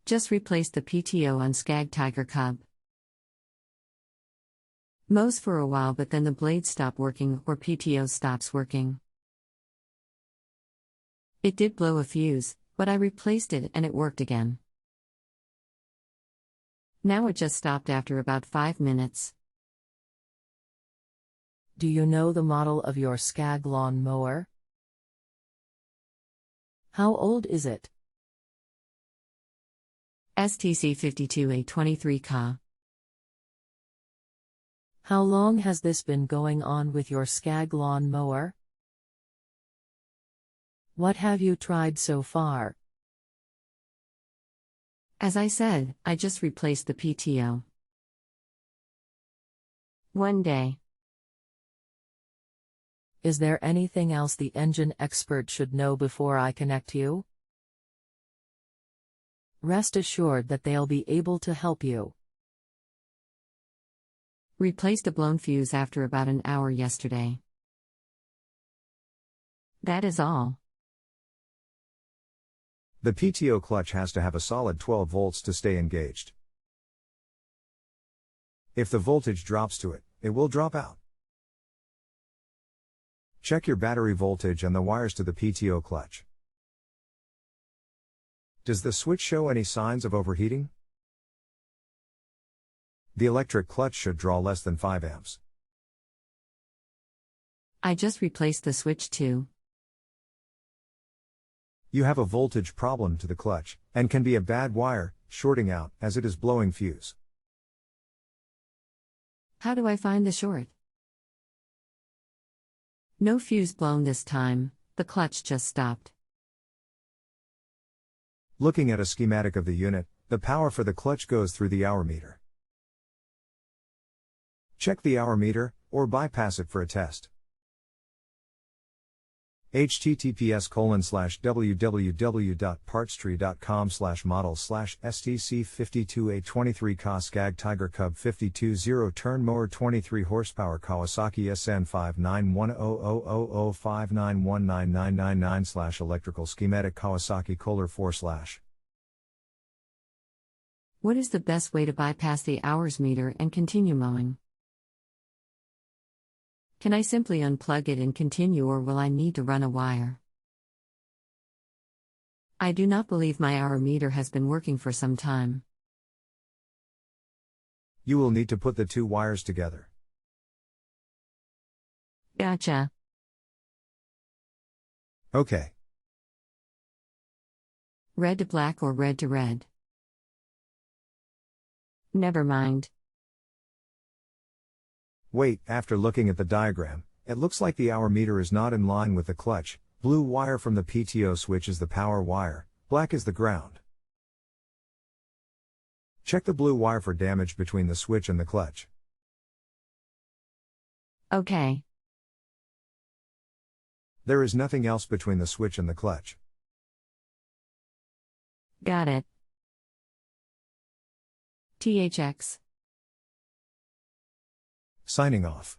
Just replaced the PTO on Scag Tiger Cub. Mows for a while, but then the blades stop working or PTO stops working. It did blow a fuse, but I replaced it and it worked again. Now it just stopped after about 5 minutes. Do you know the model of your Scag lawn mower? How old is it? STC 52A23 Ka. How long has this been going on with your Scag lawn mower? What have you tried so far? As I said, I just replaced the PTO. One day. Is there anything else the engine expert should know before I connect you? Rest assured that they'll be able to help you. Replaced a blown fuse after about an hour yesterday. That is all. The PTO clutch has to have a solid 12 volts to stay engaged. If the voltage drops to it, it will drop out. Check your battery voltage and the wires to the PTO clutch. Does the switch show any signs of overheating? The electric clutch should draw less than 5 amps. I just replaced the switch too. You have a voltage problem to the clutch, and can be a bad wire, shorting out, as it is blowing fuse. How do I find the short? No fuse blown this time, the clutch just stopped. Looking at a schematic of the unit, the power for the clutch goes through the hour meter. Check the hour meter, or bypass it for a test. https://www.partstree.com/model/STC52A23 Ka Scag Tiger Cub 52 0-turn mower 23 horsepower Kawasaki SN 5910005919999/electrical schematic Kawasaki Kohler 4/. What is the best way to bypass the hours meter and continue mowing? Can I simply unplug it and continue, or will I need to run a wire? I do not believe my hour meter has been working for some time. You will need to put the two wires together. Gotcha. Okay. Red to black or red to red? Never mind. Wait, after looking at the diagram, it looks like the hour meter is not in line with the clutch. Blue wire from the PTO switch is the power wire, black is the ground. Check the blue wire for damage between the switch and the clutch. Okay. There is nothing else between the switch and the clutch. Got it. THX. Signing off.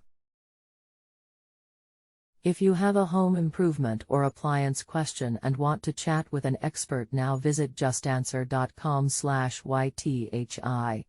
If you have a home improvement or appliance question and want to chat with an expert, now visit JustAnswer.com/YTHI.